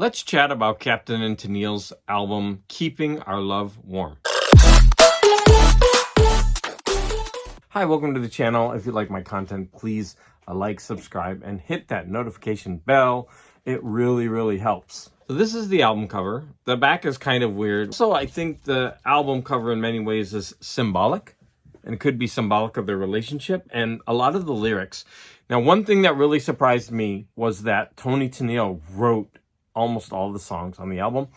Let's chat about Captain and Tennille's album, Keeping Our Love Warm. Hi, welcome to the channel. If you like my content, please like, subscribe, and hit that notification bell. It really helps. So this is the album cover. The back is kind of weird. So I think the album cover in many ways is symbolic, and it could be symbolic of their relationship and a lot of the lyrics. Now, one thing that really surprised me was that Toni Tennille wrote almost all the songs on the album.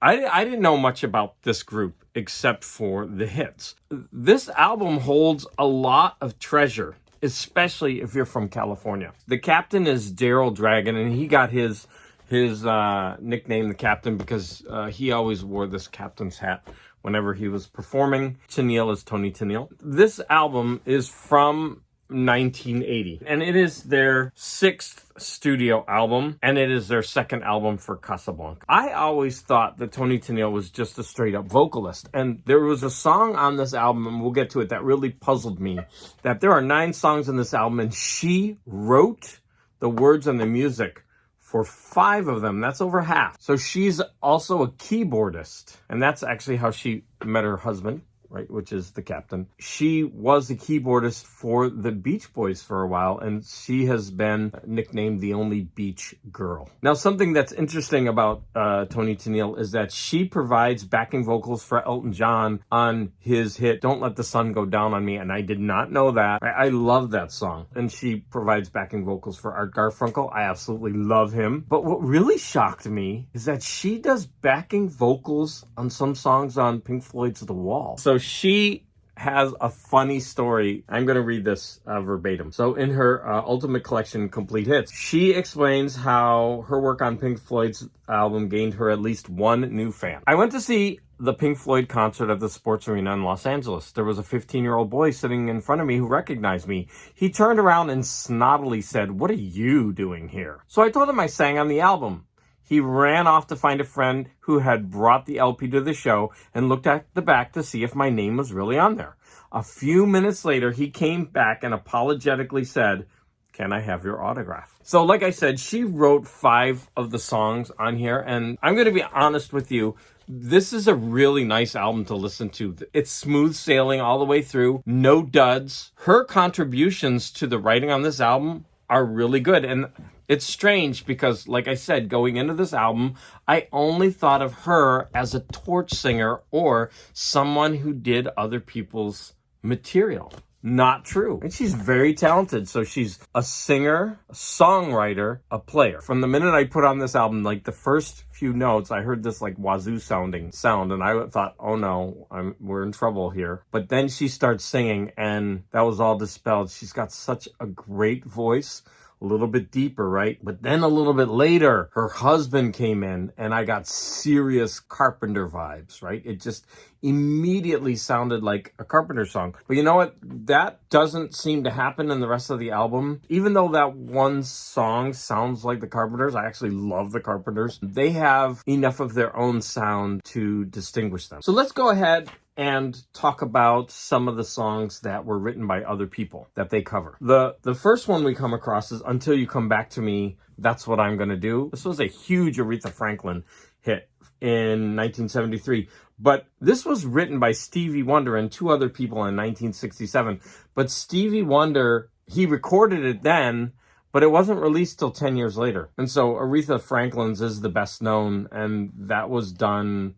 I didn't know much about this group except for the hits. This album holds a lot of treasure, especially if you're from California. The Captain is Daryl Dragon, and he got his nickname the Captain because he always wore this captain's hat whenever he was performing. Tennille is Toni Tennille. This album is from 1980, and it is their 6th studio album, and it is their 2nd album for Casablanca. I always thought that Toni Tennille was just a straight-up vocalist, and there was a song on this album, and we'll get to it, that really puzzled me, that there are 9 songs in this album, and she wrote the words and the music for 5 of them. That's over half. So she's also a keyboardist, and that's actually how she met her husband, right, which is the Captain. She was a keyboardist for the Beach Boys for a while, and she has been nicknamed the only beach girl. Now, something that's interesting about Toni Tennille is that she provides backing vocals for Elton John on his hit Don't Let the Sun Go Down on Me, and I did not know that. I love that song. And she provides backing vocals for Art Garfunkel. I absolutely love him. But what really shocked me is that she does backing vocals on some songs on Pink Floyd's The Wall. So she has a funny story. I'm going to read this verbatim. So in her Ultimate Collection Complete Hits, she explains how her work on Pink Floyd's album gained her at least one new fan. I went to see the Pink Floyd concert at the Sports Arena in Los Angeles. There was a 15-year-old boy sitting in front of me who recognized me. He turned around and snottily said, "What are you doing here?" So I told him I sang on the album. He ran off to find a friend who had brought the LP to the show and looked at the back to see if my name was really on there. A few minutes later, he came back and apologetically said, "Can I have your autograph?" So like I said, she wrote 5 of the songs on here, and I'm going to be honest with you, this is a really nice album to listen to. It's smooth sailing all the way through, no duds. Her contributions to the writing on this album are really good, and it's strange because, like I said, going into this album, I only thought of her as a torch singer or someone who did other people's material. Not true. And she's very talented. So she's a singer, a songwriter, a player. From the minute I put on this album, like the first few notes, I heard this like wazoo sounding sound, and I thought, oh no, we're in trouble here. But then she starts singing, and that was all dispelled. She's got such a great voice. A little bit deeper, right? But then a little bit later, her husband came in, and I got serious Carpenter vibes, right? It just immediately sounded like a Carpenter song. But you know what? That doesn't seem to happen in the rest of the album. Even though that one song sounds like the Carpenters, I actually love the Carpenters. They have enough of their own sound to distinguish them. So let's go ahead and talk about some of the songs that were written by other people that they cover. The first one we come across is Until You Come Back to Me, That's What I'm Gonna Do. This was a huge Aretha Franklin hit in 1973. But this was written by Stevie Wonder and 2 other people in 1967. But Stevie Wonder, he recorded it then, but it wasn't released till 10 years later. And so Aretha Franklin's is the best known, and that was done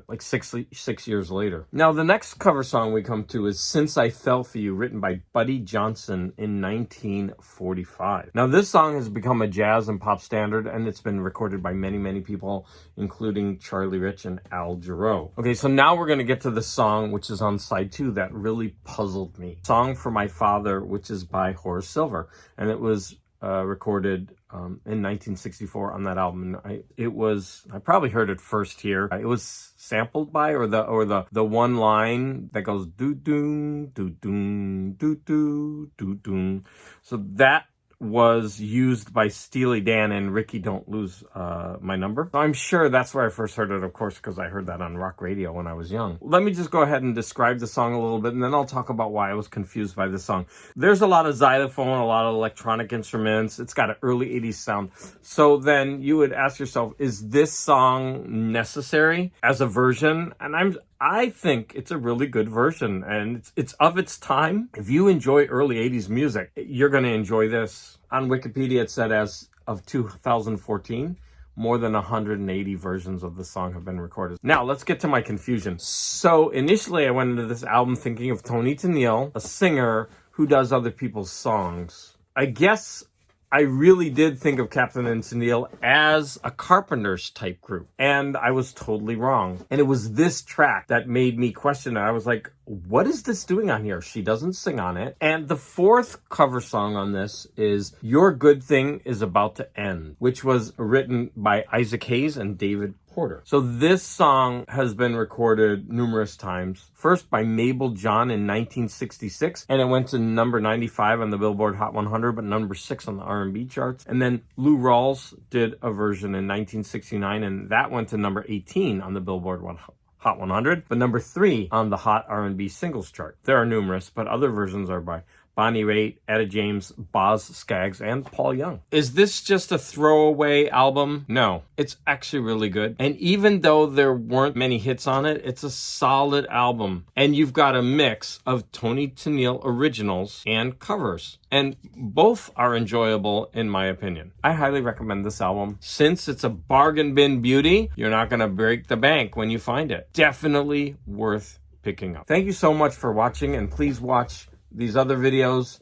like six years later. Now, the next cover song we come to is Since I Fell For You, written by Buddy Johnson in 1945. Now, this song has become a jazz and pop standard, and it's been recorded by many people, including Charlie Rich and Al Jarreau. Okay, so now we're going to get to the song, which is on side 2, that really puzzled me. Song for My Father, which is by Horace Silver, and it was recorded in 1964 on that album. I probably heard it first here. It was sampled by, or the one line that goes doo doo doo doo doo doo doo doo. So that was used by Steely Dan in Ricky Don't Lose My Number. I'm sure that's where I first heard it, of course, because I heard that on rock radio when I was young. Let me just go ahead and describe the song a little bit, and then I'll talk about why I was confused by this song. There's a lot of xylophone, a lot of electronic instruments. It's got an early 80s sound. So then you would ask yourself, is this song necessary as a version? And I think it's a really good version, and it's of its time. If you enjoy early 80s music, you're going to enjoy this. On Wikipedia, it said as of 2014, more than 180 versions of the song have been recorded. Now, let's get to my confusion. So initially, I went into this album thinking of Tony Tennille, a singer who does other people's songs. I guess I really did think of Captain and Tennille as a Carpenters type group, and I was totally wrong. And it was this track that made me question it. I was like, what is this doing on here? She doesn't sing on it. And the fourth cover song on this is Your Good Thing Is About to End, which was written by Isaac Hayes and David Porter. So this song has been recorded numerous times. First by Mabel John in 1966, and it went to number 95 on the Billboard Hot 100, but number 6 on the R&B charts. And then Lou Rawls did a version in 1969, and that went to number 18 on the Billboard Hot 100, but number 3 on the Hot R&B Singles chart. There are numerous, but other versions are by Bonnie Raitt, Etta James, Boz Scaggs, and Paul Young. Is this just a throwaway album? No, it's actually really good. And even though there weren't many hits on it, it's a solid album. And you've got a mix of Tony Tennille originals and covers. And both are enjoyable, in my opinion. I highly recommend this album. Since it's a bargain bin beauty, you're not going to break the bank when you find it. Definitely worth picking up. Thank you so much for watching, and please watch these other videos.